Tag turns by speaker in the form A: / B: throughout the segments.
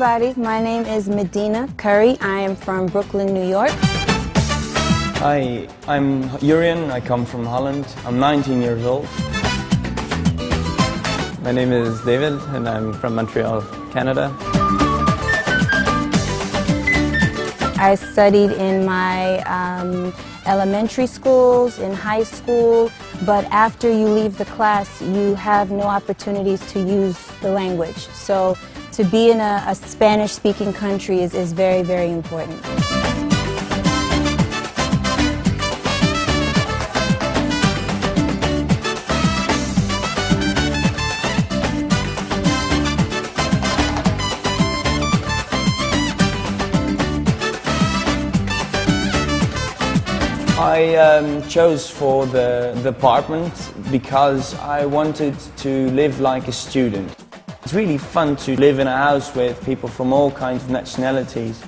A: everybody. My name is Medina Curry. I am from Brooklyn, New York.
B: Hi, I'm Urian. I come from Holland. I'm 19 years old.
C: My name is David and I'm from Montreal, Canada.
A: I studied in my elementary schools, in high school, but after you leave the class, you have no opportunities to use the language. So to be in a Spanish-speaking country is very, very important.
B: I chose for the apartment because I wanted to live like a student. It's really fun to live in a house with people from all kinds of nationalities.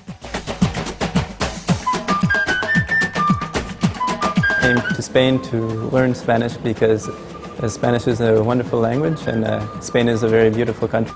C: I came to Spain to learn Spanish because Spanish is a wonderful language and Spain is a very beautiful country.